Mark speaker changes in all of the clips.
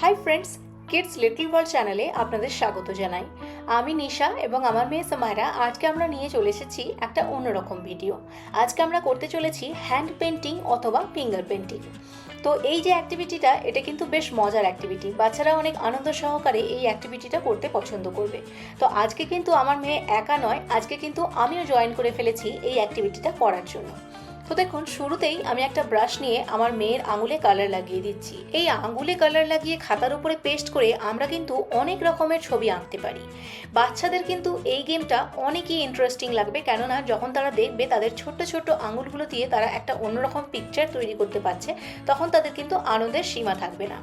Speaker 1: High friends, kids little world চ্যানেলে আপনাদের স্বাগত জানাই। আমি নিশা এবং আমার মেয়ে সামায়রা। আজকে আমরা নিয়ে চলে এসেছি একটা অন্যরকম ভিডিও। আজকে আমরা করতে চলেছি হ্যান্ড পেন্টিং অথবা ফিঙ্গার পেন্টিং। তো এই যে অ্যাক্টিভিটিটা, এটা কিন্তু বেশ মজার অ্যাক্টিভিটি। বাচ্চারা অনেক আনন্দ সহকারে এই অ্যাক্টিভিটিটা করতে পছন্দ করবে। তো আজকে কিন্তু আমার মেয়ে একা নয়, আজকে কিন্তু আমিও জয়েন করে ফেলেছি এই অ্যাক্টিভিটিটা করার জন্য। তো দেখুন, শুরুতেই আমি একটা ব্রাশ নিয়ে আমার মেয়ের আঙুলে কালার লাগিয়ে দিচ্ছি। এই আঙুলে কালার লাগিয়ে খাতার উপরে পেস্ট করে আমরা কিন্তু অনেক রকমের ছবি আঁকতে পারি। বাচ্চাদের কিন্তু এই গেমটা অনেকই ইন্টারেস্টিং লাগবে, কেননা যখন তারা দেখবে তাদের ছোট্ট ছোট্ট আঙুলগুলো দিয়ে তারা একটা অন্যরকম পিকচার তৈরি করতে পারছে, তখন তাদের কিন্তু আনন্দের সীমা থাকবে না।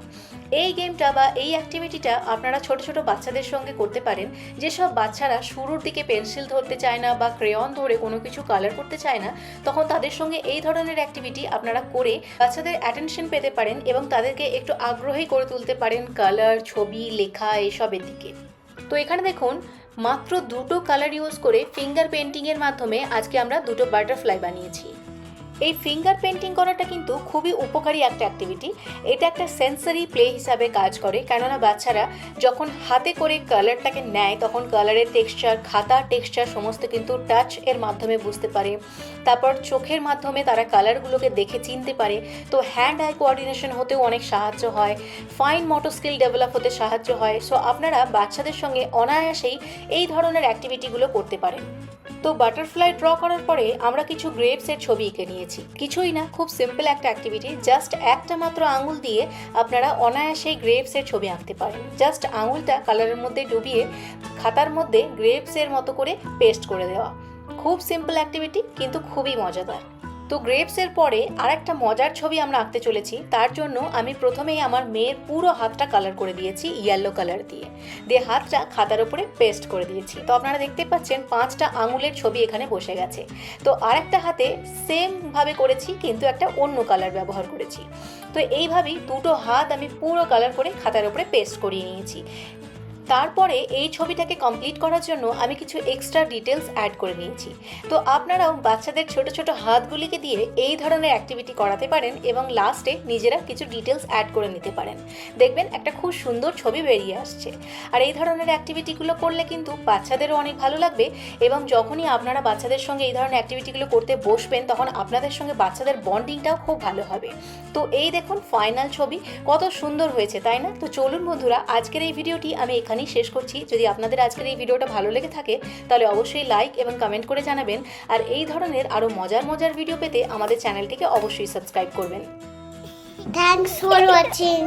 Speaker 1: এই গেমটা বা এই অ্যাক্টিভিটিটা আপনারা ছোট ছোট বাচ্চাদের সঙ্গে করতে পারেন। যেসব বাচ্চারা শুরুর দিকে পেন্সিল ধরতে চায় না বা ক্রেয়ন ধরে কোনো কিছু কালার করতে চায় না, তখন তাদের সঙ্গে এই ধরনের অ্যাক্টিভিটি আপনারা করে বাচ্চাদের অ্যাটেনশন পেতে পারেন এবং তাদেরকে একটু আগ্রহী করে তুলতে পারেন কালার, ছবি, লেখা এসবের দিকে। তো এখানে দেখুন, মাত্র দুটো কালার ইউজ করে ফিঙ্গার পেন্টিংয়ের মাধ্যমে আজকে আমরা দুটো বাটারফ্লাই বানিয়েছি। এই ফিঙ্গার পেন্টিং করাটা কিন্তু খুবই উপকারী একটা অ্যাক্টিভিটি। এটা একটা সেন্সারি প্লে হিসাবে কাজ করে, কেননা বাচ্চারা যখন হাতে করে কালারটাকে নেয় তখন কালারের টেক্সচার, খাতার টেক্সচার সমস্ত কিন্তু টাচ এর মাধ্যমে বুঝতে পারে। তারপর চোখের মাধ্যমে তারা কালারগুলোকে দেখে চিনতে পারে। তো হ্যান্ড আই কোঅর্ডিনেশন হতেও অনেক সাহায্য হয়, ফাইন মোটর স্কিল ডেভেলপ হতে সাহায্য হয়। সো আপনারা বাচ্চাদের সঙ্গে অনায়াসেই এই ধরনের অ্যাক্টিভিটিগুলো করতে পারেন। তো বাটারফ্লাই ড্র করার পরে আমরা কিছু গ্রেপসের ছবি এঁকে নিয়েছি। কিছুই না, খুব সিম্পল একটা অ্যাক্টিভিটি। জাস্ট একটা মাত্র আঙুল দিয়ে আপনারা অনায়াসেই গ্রেপসের ছবি আঁকতে পারেন। জাস্ট আঙুলটা কালারের মধ্যে ডুবিয়ে খাতার মধ্যে গ্রেপসের মতো করে পেস্ট করে দেওয়া। খুব সিম্পল অ্যাক্টিভিটি, কিন্তু খুবই মজাদার। তো গ্রেপসের পরে আরেকটা মজার ছবি আমরা আঁকতে চলেছি। তার জন্য আমি প্রথমেই আমার মেয়ের পুরো হাতটা কালার করে দিয়েছি ইয়েলো কালার দিয়ে হাতটা খাতার উপরে পেস্ট করে দিয়েছি। তো আপনারা দেখতে পাচ্ছেন 5টা আঙুলের ছবি এখানে বসে গেছে। তো আরেকটা হাতে সেম ভাবে করেছি, কিন্তু একটা অন্য কালার ব্যবহার করেছি। তো এইভাবেই দুটো হাত আমি পুরো কালার করে খাতার উপরে পেস্ট করিয়ে নিয়েছি। তারপরে এই ছবিটাকে কমপ্লিট করার জন্য আমি কিছু এক্সট্রা ডিটেলস অ্যাড করে নিয়েছি। তো আপনারাও বাচ্চাদের ছোট ছোট হাতগুলিকে দিয়ে এই ধরনের অ্যাক্টিভিটি করাতে পারেন এবং লাস্টে নিজেরা কিছু ডিটেলস অ্যাড করে নিতে পারেন। দেখবেন একটা খুব সুন্দর ছবি বেরিয়ে আসছে। আর এই ধরনের অ্যাক্টিভিটিগুলো করলে কিন্তু বাচ্চাদেরও অনেক ভালো লাগবে, এবং যখনই আপনারা বাচ্চাদের সঙ্গে এই ধরনের অ্যাক্টিভিটিগুলো করতে বসবেন তখন আপনাদের সঙ্গে বাচ্চাদের বন্ডিংটাও খুব ভালো হবে। তো এই দেখুন ফাইনাল ছবি কত সুন্দর হয়েছে, তাই না? তো চলুন বন্ধুরা, আজকের এই ভিডিওটি আমি এখানেই শেষ করছি। যদি আপনাদের আজকের এই ভিডিওটা ভালো লেগে থাকে তাহলে অবশ্যই লাইক এবং কমেন্ট করে জানাবেন। আর এই ধরনের আরও মজার মজার ভিডিও পেতে আমাদের চ্যানেলটিকে অবশ্যই সাবস্ক্রাইব করবেন।
Speaker 2: Thanks for watching.